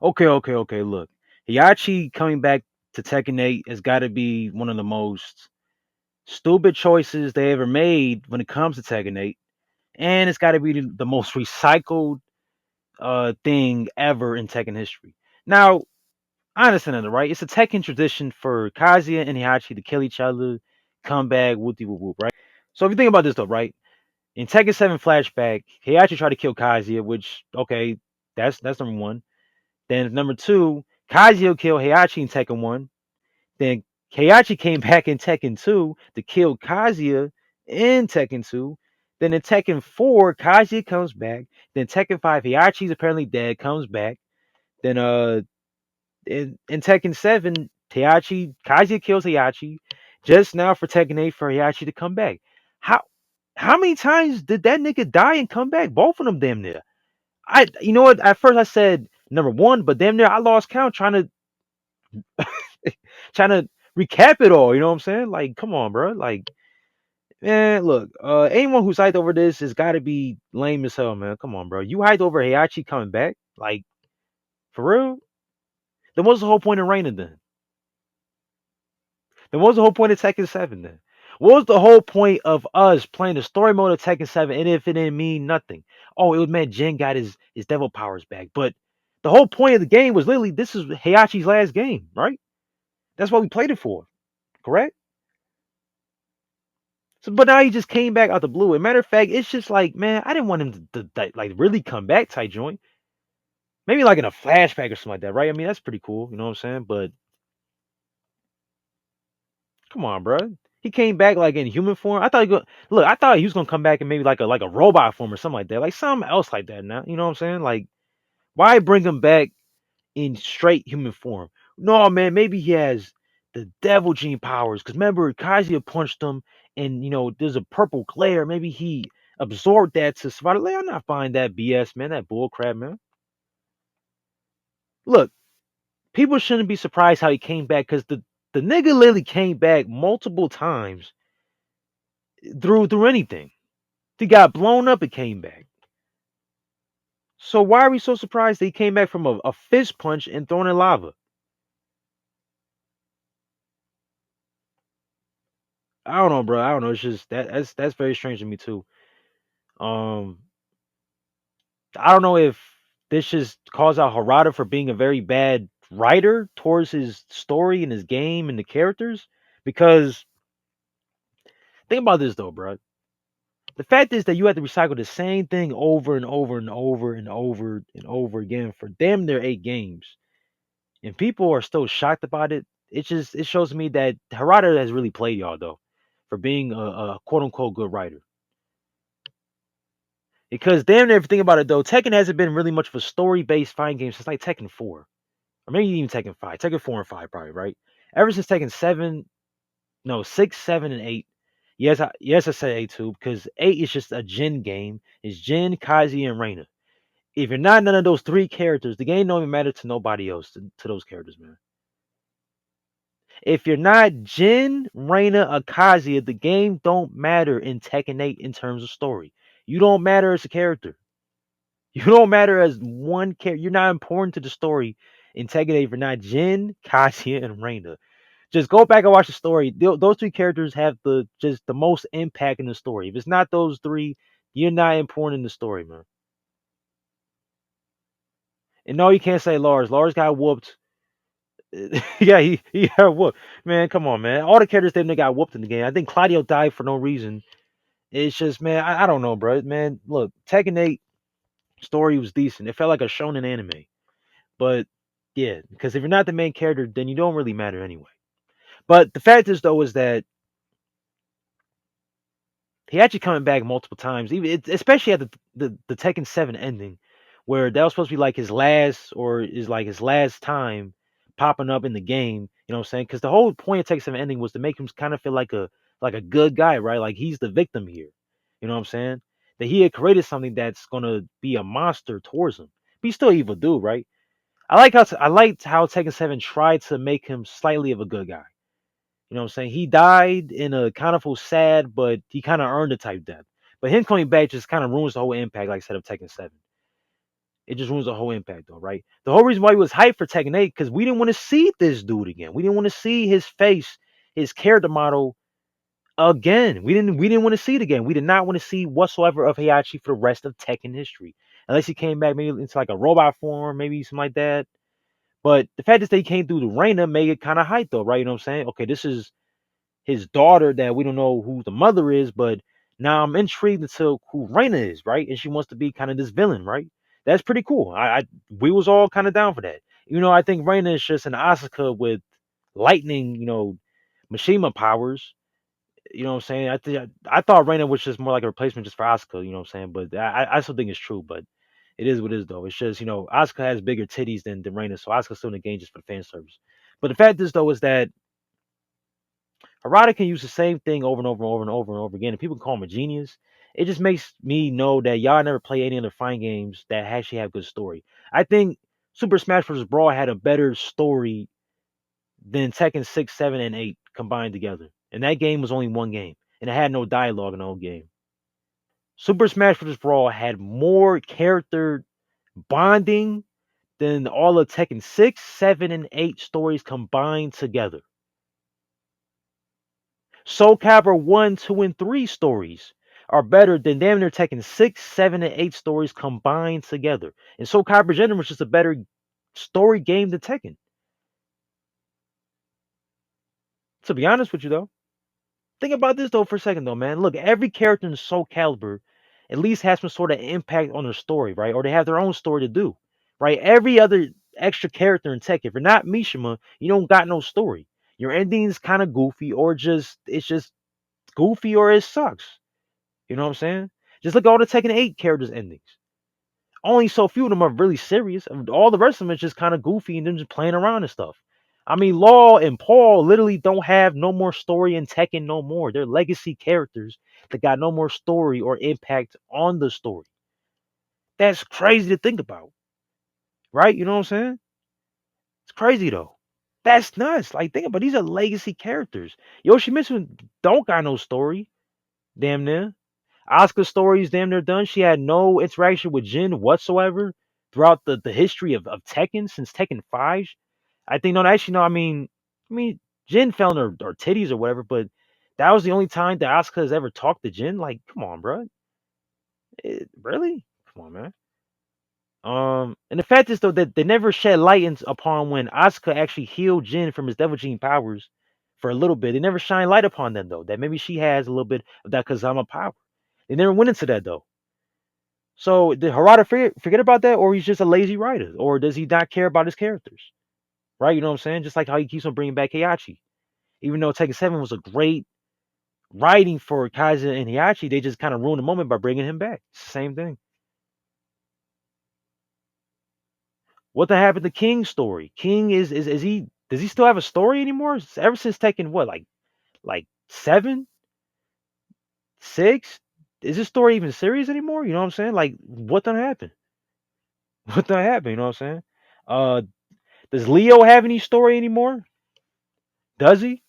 Okay. Look, Heihachi coming back to Tekken 8 has got to be one of the most stupid choices they ever made when it comes to Tekken 8, and it's got to be the most recycled thing ever in Tekken history. Now, I understand that, right? It's a Tekken tradition for Kazuya and Heihachi to kill each other, come back, whoopty whoop whoop, right? So if you think about this though, right? In Tekken 7 flashback, Heihachi tried to kill Kazuya, which okay, that's number one. Then number two, Kazuya killed Heihachi in Tekken 1. Then Heihachi came back in Tekken 2 to kill Kazuya in Tekken 2. Then in Tekken 4, Kazuya comes back. Then Tekken 5, Heihachi's apparently dead, comes back. Then in Tekken 7, Kazuya kills Heihachi. Just now for Tekken 8 for Heihachi to come back. How how many times did that nigga die and come back? Both of them damn near. You know what? At first I said number one, but damn near I lost count trying to recap it all. You know what I'm saying? Like, come on, bro. Like, man, look, anyone who's hyped over this has got to be lame as hell, man. Come on, bro. You hyped over Heihachi coming back? Like, for real? Then what's the whole point of Reigning then? Then what's the whole point of Tekken 7 then? What was the whole point of us playing the story mode of Tekken 7 and if it didn't mean nothing? Oh, it was meant Jin got his devil powers back. But the whole point of the game was literally this is Heihachi's last game, right? That's what we played it for, correct? So, but now he just came back out the blue. And matter of fact, it's just like, man, I didn't want him to like really come back tight joint. Maybe like in a flashback or something like that, right? I mean, that's pretty cool. You know what I'm saying? But come on, bro. He came back like in human form. Look. I thought he was gonna come back in maybe like a robot form or something like that, like something else like that. Now, you know what I'm saying? Like, why bring him back in straight human form? No, man. Maybe he has the devil gene powers. Because remember, Kazuya punched him, and there's a purple glare. Maybe he absorbed that to survive. Like, I'm not buying that BS, man. That bull crap, man. Look, people shouldn't be surprised how he came back because the nigga literally came back multiple times through anything. He got blown up and came back. So why are we so surprised that he came back from a fist punch and thrown in lava? I don't know, bro. I don't know. It's just that's very strange to me too. Um, I don't know if this just calls out Harada for being a very bad writer towards his story and his game and the characters. Because think about this though, bro. The fact is that you have to recycle the same thing over and over and over and over and over again for damn near 8 games, and people are still shocked about it. It shows me that Harada has really played y'all though, for being a quote unquote good writer. Because damn near if you think about it though, Tekken hasn't been really much of a story based fighting game since like Tekken 4. Or maybe even Tekken 5. Tekken 4 and 5 probably, right? Ever since Tekken 7, no, 6, 7, and 8. Yes, I say 8 too, because 8 is just a Jin game. It's Jin, Kazi, and Reina. If you're not none of those three characters, the game don't even matter to nobody else, to those characters, man. If you're not Jin, Reina, or Kazuya, the game don't matter in Tekken 8 in terms of story. You don't matter as a character. You don't matter as one character. You're not important to the story in Tekken 8 if you're not Jin, Kazuya, and Reina. Just go back and watch the story. Those three characters have the most impact in the story. If it's not those three, you're not important in the story, man. And no, you can't say Lars. Lars got whooped. Yeah, he got whooped. Man, come on, man. All the characters they got whooped in the game. I think Claudio died for no reason. It's just, man, I don't know, bro. Man, look, Tekken 8 story was decent. It felt like a shonen anime. But yeah, because if you're not the main character, then you don't really matter anyway. But the fact is, though, is that he actually coming back multiple times, especially at the Tekken 7 ending, where that was supposed to be like his last or is like his last time popping up in the game. You know what I'm saying? Because the whole point of Tekken 7 ending was to make him kind of feel like a good guy, right? Like he's the victim here. You know what I'm saying? That he had created something that's gonna be a monster towards him. But he's still evil dude, right? I liked how Tekken 7 tried to make him slightly of a good guy. You know what I'm saying? He died in a kind of sad, but he kind of earned the type death. But him coming back just kind of ruins the whole impact, like I said, of Tekken 7. It just ruins the whole impact, though, right? The whole reason why we was hyped for Tekken 8 because we didn't want to see this dude again. We didn't want to see his face, his character model again. We didn't want to see it again. We did not want to see whatsoever of Heihachi for the rest of Tekken history, unless he came back maybe into like a robot form, maybe something like that. But the fact that he came through the Reina made it kind of hype, though, right? You know what I'm saying? Okay, this is his daughter that we don't know who the mother is, but now I'm intrigued into who Reina is, right? And she wants to be kind of this villain, right? That's pretty cool. I we was all kind of down for that. I think Reina is just an Asuka with lightning, Mishima powers. You know what I'm saying? I thought Reina was just more like a replacement just for Asuka. You know what I'm saying? But I still think it's true. But it is what it is, though. It's just Asuka has bigger titties than Reina, so Asuka's still in the game just for the fan service. But the fact is, though, is that Harada can use the same thing over and over and over and over and over again, and people call him a genius. It just makes me know that y'all never play any other fighting games that actually have good story. I think Super Smash Bros. Brawl had a better story than Tekken 6, 7, and 8 combined together. And that game was only one game, and it had no dialogue in the whole game. Super Smash Bros. Brawl had more character bonding than all of Tekken 6, 7, and 8 stories combined together. Soul Calibur 1, 2, and 3 stories are better than damn near Tekken 6, 7, and 8 stories combined together. And Soul Calibur General was just a better story game than Tekken. To be honest with you, though, think about this, though, for a second, though, man. Look, every character in Soul Calibur at least has some sort of impact on their story, right? Or they have their own story to do, right? Every other extra character in Tekken, if you're not Mishima, you don't got no story. Your ending's kind of goofy, or it's just goofy, or it sucks. You know what I'm saying? Just look at all the Tekken 8 characters' endings. Only so few of them are really serious. All the rest of them is just kind of goofy and them just playing around and stuff. I mean, Law and Paul literally don't have no more story in Tekken no more. They're legacy characters that got no more story or impact on the story. That's crazy to think about, right? You know what I'm saying? It's crazy though. That's nuts. Like, think about it. These are legacy characters. Yoshimitsu don't got no story, damn near. Asuka's story is damn near done. She had no interaction with Jin whatsoever throughout the history of Tekken since Tekken 5. I think no, actually no. I mean, Jin fell in her titties or whatever, but that was the only time that Asuka has ever talked to Jin. Like, come on, bro. Really? Come on, man. And the fact is though that they never shed light upon when Asuka actually healed Jin from his Devil Gene powers for a little bit. They never shine light upon them though. That maybe she has a little bit of that Kazama power. They never went into that though. So did Harada forget about that, or he's just a lazy writer, or does he not care about his characters? Right? You know what I'm saying? Just like how he keeps on bringing back Heihachi, even though Tekken 7 was a great writing for Kaiser and Heihachi, they just kind of ruined the moment by bringing him back. It's the same thing. What the happened to King's story? King is he does he still have a story anymore? Ever since Tekken what like 7, 6? Is this story even serious anymore? You know what I'm saying? Like what done happened? What done happened? You know what I'm saying? Uh, does Leo have any story anymore? Does he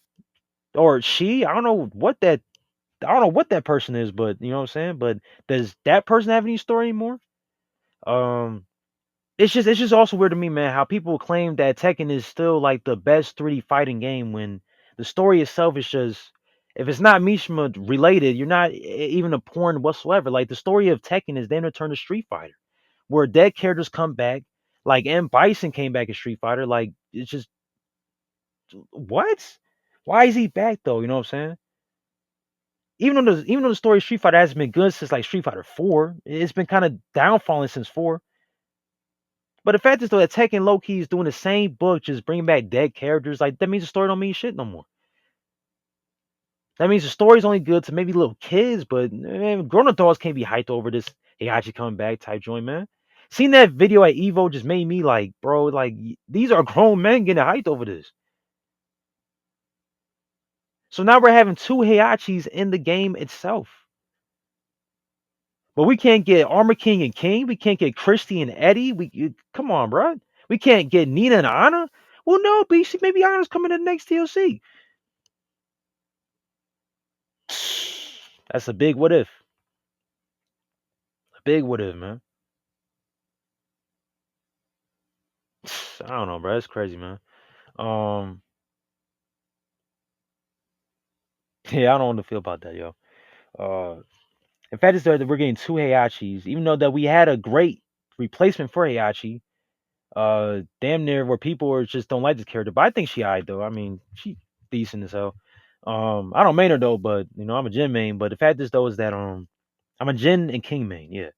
or she? I don't know what that person is, but you know what I'm saying. But does that person have any story anymore? Um, it's just also weird to me, man, how people claim that Tekken is still like the best 3D fighting game when the story itself is just if it's not Mishima related, you're not even a porn whatsoever. Like the story of Tekken is then return to Street Fighter, where dead characters come back, like M Bison came back in Street Fighter. Like it's just what? Why is he back though? You know what I'm saying? Even though the story of Street Fighter hasn't been good since like Street Fighter 4, it's been kind of downfalling since 4. But the fact is though that Tekken low key is doing the same book, just bringing back dead characters. Like that means the story don't mean shit no more. That means the story's only good to maybe little kids, but man, grown adults can't be hyped over this Heihachi coming back type joint, man. Seeing that video at Evo just made me like, bro, like these are grown men getting hyped over this. So now we're having two Heihachis in the game itself. But we can't get Armor King and King. We can't get Christy and Eddie. Come on, bro. We can't get Nina and Anna. Well, no, BC. Maybe Anna's coming to the next TLC. That's a big what if. A big what if, man. I don't know, bro. That's crazy, man. Um, yeah, I don't know what to feel about that, yo. Uh, in fact, is that we're getting two Heihachis, even though that we had a great replacement for Heihachi. Damn near where people were just don't like this character, but I think she alright though. I mean, she decent as hell. I don't main her though, but I'm a Jin main. But the fact is though is that I'm a Jin and King main. Yeah.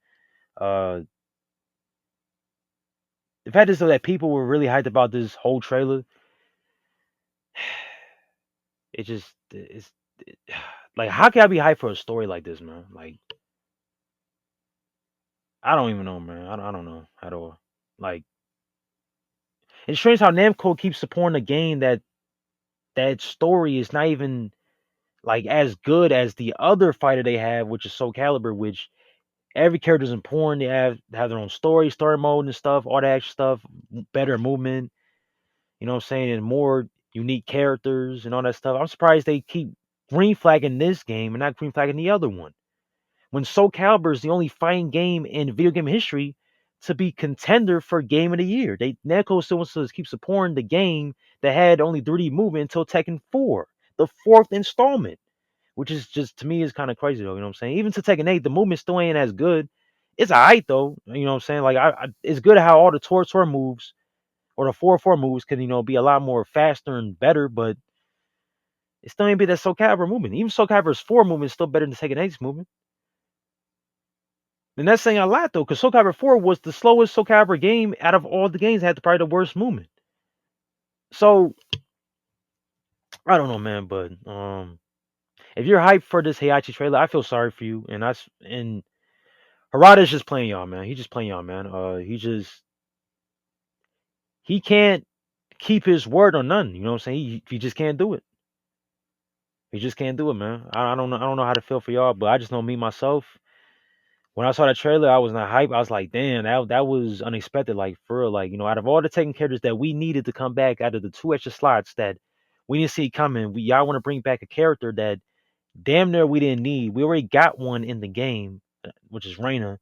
Uh, the fact is though that people were really hyped about this whole trailer. It just it's it, like how can I be hyped for a story like this, man? Like I don't even know, man. I don't know at all. Like it's strange how Namco keeps supporting a game that story is not even like as good as the other fighter they have, which is Soul Calibur, which every character is important. They have their own story mode and stuff, all that extra stuff, better movement. You know what I'm saying, and more unique characters and all that stuff. I'm surprised they keep green flagging this game and not green flagging the other one. When Soul Calibur is the only fighting game in video game history to be contender for Game of the Year. Namco still wants to keep supporting the game that had only 3D movement until Tekken 4, the fourth installment, which is just to me is kind of crazy though. You know what I'm saying? Even to Tekken 8, the movement still ain't as good. It's alright though. You know what I'm saying? Like it's good how all the Tor moves or the 4-4 moves can be a lot more faster and better, but it still ain't be that Soul Calibur movement. Even Soul Calibur's 4 movement is still better than Tekken 8's movement. And that's saying a lot though, because Soul Calibur 4 was the slowest Soul Calibur game out of all the games that had probably the worst movement. So I don't know, man, but if you're hyped for this Heihachi trailer, I feel sorry for you. And Harada's just playing y'all, man. He's just playing y'all, man. He can't keep his word on none. You know what I'm saying? He just can't do it. He just can't do it, man. I don't know. I don't know how to feel for y'all, but I just know me myself. When I saw that trailer, I was not hype. I was like, damn, that was unexpected. Like for real, like out of all the Tekken characters that we needed to come back, out of the two extra slots that we didn't see coming, y'all want to bring back a character that damn near we didn't need. We already got one in the game, which is Reina.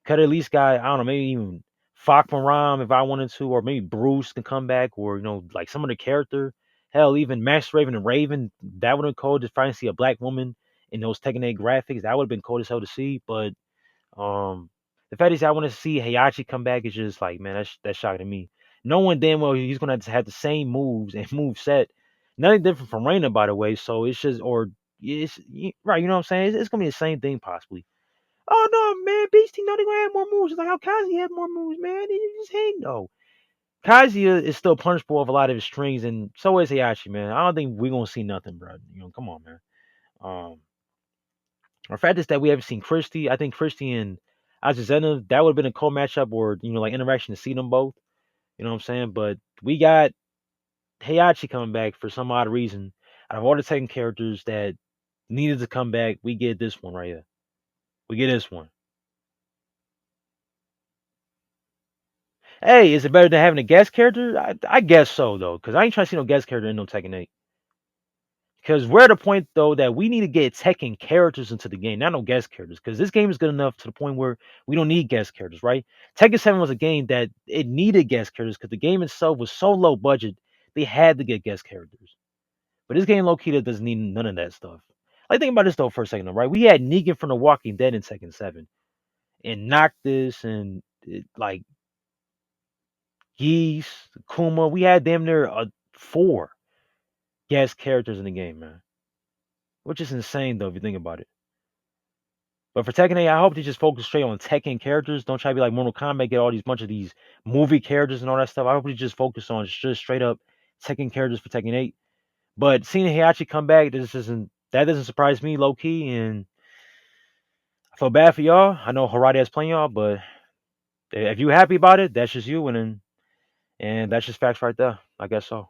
Could at least got I don't know, maybe even Ram if I wanted to, or maybe Bruce can come back, or like some of the character. Hell, even Max Raven and Raven, that would have been cool to finally see a black woman in those Tekken 8 graphics. That would have been cool as hell to see. But the fact is, I want to see Heihachi come back is just like, man, that's shocking to me. No one damn well he's gonna have the same moves and move set, nothing different from Reina, by the way. So it's just, or right, you know what I'm saying? It's gonna be the same thing possibly. Oh no, man, Beastie, no, they gonna have more moves. It's like how Kazuya had more moves, man. They just hate no. Kazuya is still punchable of a lot of his strings, and so is Heihachi, man. I don't think we're gonna see nothing, bro. Come on, man. Um, the fact is that we haven't seen Christie. I think Christie and Azucena, that would have been a cool matchup, or like interaction to see them both. You know what I'm saying? But we got Heihachi coming back for some odd reason. Out of all the Tekken characters that needed to come back, we get this one right here. We get this one. Hey, is it better than having a guest character? I guess so though, because I ain't trying to see no guest character in no Tekken 8. Because we're at a point though that we need to get Tekken characters into the game, not no guest characters. Because this game is good enough to the point where we don't need guest characters, right? Tekken 7 was a game that it needed guest characters because the game itself was so low budget, they had to get guest characters. But this game, low key, that doesn't need none of that stuff. Like think about this though for a second, though, right? We had Negan from The Walking Dead in Tekken 7, and Noctis, and like Geese, Kuma. We had damn near 4 guest characters in the game, man. Which is insane though if you think about it. But for Tekken 8, I hope they just focus straight on Tekken characters. Don't try to be like Mortal Kombat, get all these bunch of these movie characters and all that stuff. I hope they just focus on just straight up Tekken characters for Tekken 8. But seeing Heihachi come back, that doesn't surprise me low key, and I feel bad for y'all. I know Harada is playing y'all, but if you happy about it, that's just you, and that's just facts right there. I guess so.